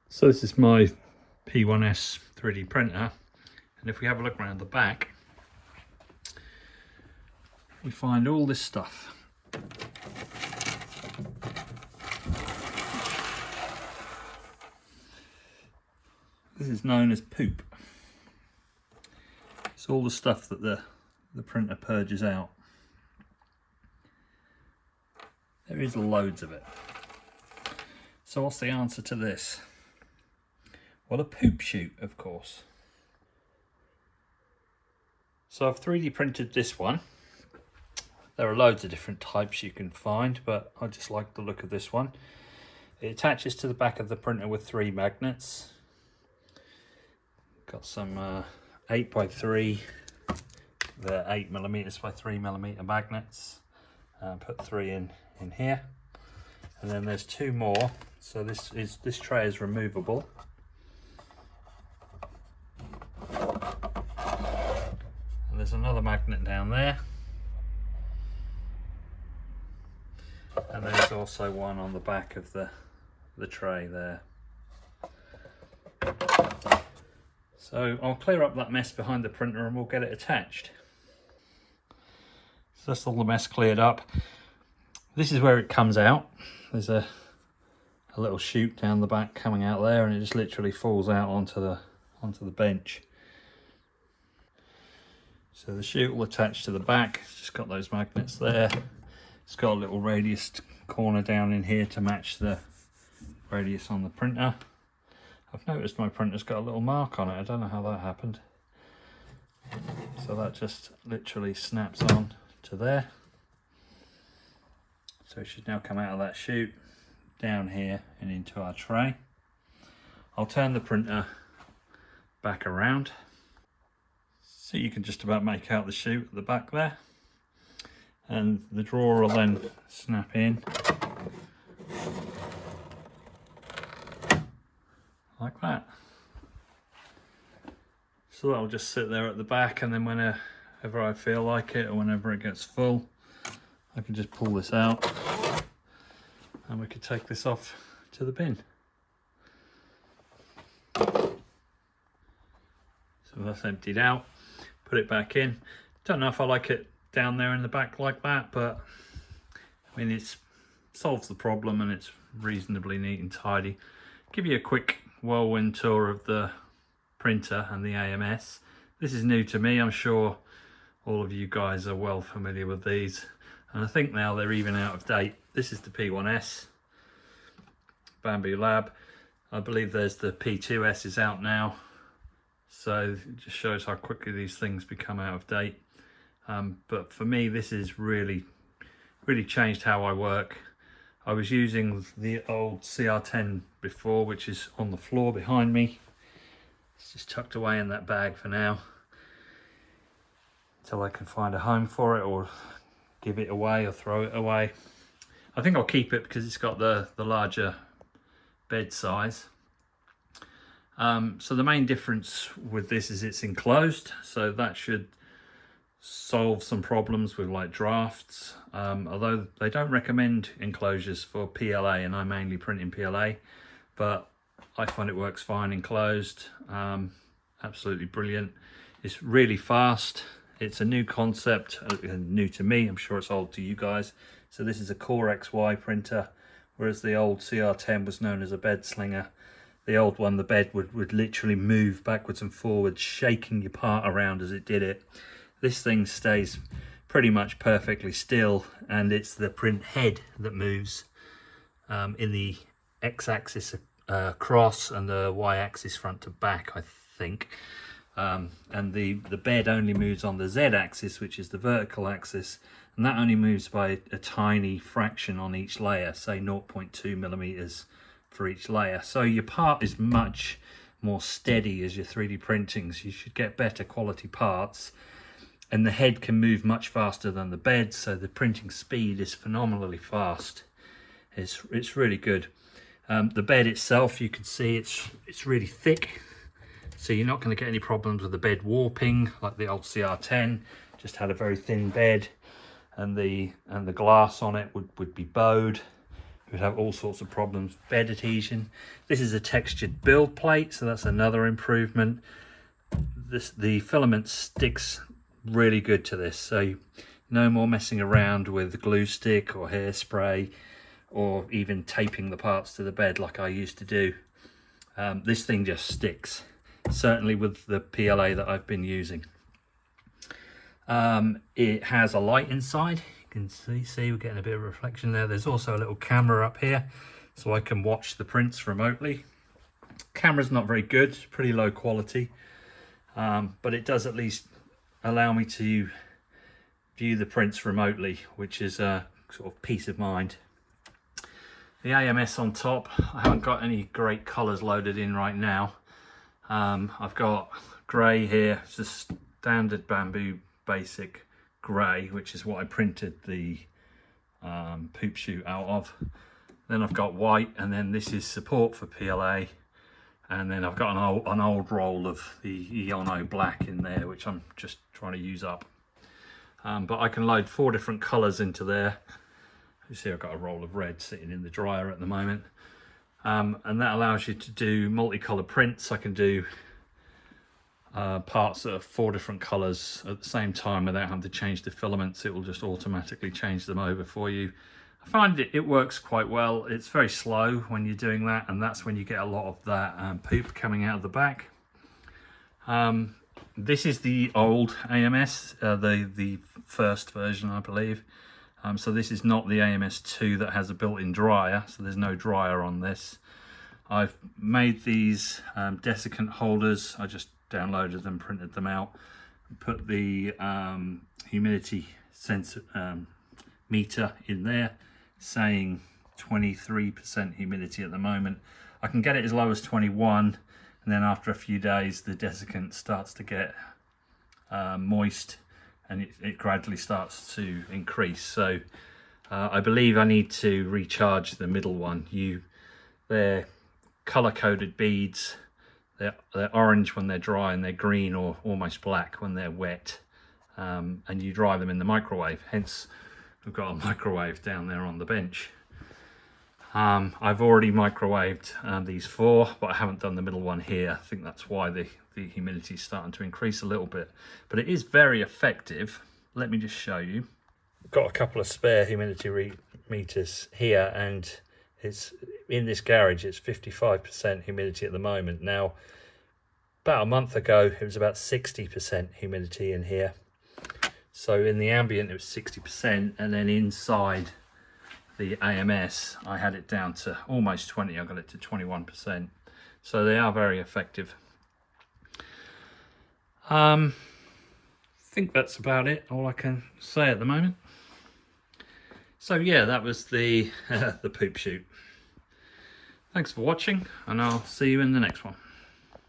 So this is my P1S 3D printer, and if we have a look around the back, we find all this stuff. This is known as poop. It's all the stuff that the printer purges out. There is loads of it. So what's the answer to this? Well, a poop chute, of course. So I've 3D printed this one. There are loads of different types you can find, but I just like the look of this one. It attaches to the back of the printer with 3 magnets. Got some 8x3, they're 8mm by 3mm magnets. Put 3 in here, and then there's 2 more. So this tray is removable. And there's another magnet down there. And there's also one on the back of the tray there. So I'll clear up that mess behind the printer and we'll get it attached. So that's all the mess cleared up. This is where it comes out. There's a little chute down the back coming out there, and it just literally falls out onto the bench. So the chute will attach to the back. It's just got those magnets there. It's got a little radius corner down in here to match the radius on the printer. I've noticed my printer's got a little mark on it. I don't know how that happened. So that just literally snaps on to there. So it should now come out of that chute, down here and into our tray. I'll turn the printer back around. So you can just about make out the chute at the back there. And the drawer will then snap in like that. So that'll just sit there at the back, and then whenever I feel like it or whenever it gets full, I can just pull this out and we could take this off to the bin. So that's emptied out, put it back in. Don't know if I like it down there in the back like that, but I mean, it solves the problem and it's reasonably neat and tidy. Give you a quick whirlwind tour of the printer and the AMS. This is new to me. I'm sure all of you guys are well familiar with these, and I think now they're even out of date. This is the P1S Bamboo Lab. I believe there's the P2S is out now, so it just shows how quickly these things become out of date. But for me, this has really changed how I work. I was using the old CR10 before, which is on the floor behind me. It's just tucked away in that bag for now, until I can find a home for it or give it away or throw it away. I think I'll keep it because it's got the larger bed size. So the main difference with this is it's enclosed, so that should solve some problems with like drafts, although they don't recommend enclosures for PLA, and I mainly print in PLA, but I find it works fine enclosed. Absolutely brilliant. It's really fast. It's a new concept, new to me. I'm sure it's old to you guys. So this is a Core XY printer, whereas the old CR10 was known as a bed slinger. The old one, the bed would literally move backwards and forwards, shaking your part around as it did it. This thing stays pretty much perfectly still, and it's the print head that moves in the x-axis across and the y-axis front to back, I think. And the bed only moves on the z-axis, which is the vertical axis, and that only moves by a tiny fraction on each layer, say 0.2mm for each layer. So your part is much more steady as you're 3D printing, so you should get better quality parts. And the head can move much faster than the bed, so the printing speed is phenomenally fast. It's really good. The bed itself, you can see it's really thick, so you're not going to get any problems with the bed warping like the old CR10. Just had a very thin bed, and the glass on it would be bowed. We'd have all sorts of problems. Bed adhesion. This is a textured build plate, so that's another improvement. The filament sticks really good to this, so no more messing around with glue stick or hairspray or even taping the parts to the bed like I used to do. This thing just sticks, certainly with the PLA that I've been using. It has a light inside. You can see we're getting a bit of reflection there. There's also a little camera up here so I can watch the prints remotely. Camera's not very good, it's pretty low quality, but it does at least allow me to view the prints remotely, which is a sort of peace of mind. The AMS on top, I haven't got any great colours loaded in right now. I've got grey here, it's a standard bamboo basic grey, which is what I printed the poop chute out of. Then I've got white, and then this is support for PLA, and then I've got an old roll of the Iono black in there, which I'm just trying to use up. But I can load 4 different colours into there. You see I've got a roll of red sitting in the dryer at the moment, and that allows you to do multicolour prints. I can do parts that are 4 different colours at the same time without having to change the filaments. It will just automatically change them over for you. I find it works quite well. It's very slow when you're doing that, and that's when you get a lot of that poop coming out of the back. This is the old AMS, the first version, I believe. So this is not the AMS2 that has a built-in dryer, so there's no dryer on this. I've made these desiccant holders. I just downloaded them, printed them out, put the humidity sensor meter in there, saying 23% humidity at the moment. I can get it as low as 21, and then after a few days the desiccant starts to get moist, and it gradually starts to increase. So I believe I need to recharge the middle one. They're color-coded beads. They're orange when they're dry, and they're green or almost black when they're wet. And you dry them in the microwave. Hence, we've got a microwave down there on the bench. I've already microwaved these 4, but I haven't done the middle one here. I think that's why the humidity is starting to increase a little bit. But it is very effective. Let me just show you. I've got a couple of spare humidity meters here, and it's in this garage. It's 55% humidity at the moment. Now, about a month ago, it was about 60% humidity in here. So in the ambient, it was 60%, and then inside the AMS, I had it down to almost 20. I got it to 21%. So they are very effective. I think that's about it, all I can say at the moment. So yeah, that was the the poop chute. Thanks for watching, and I'll see you in the next one.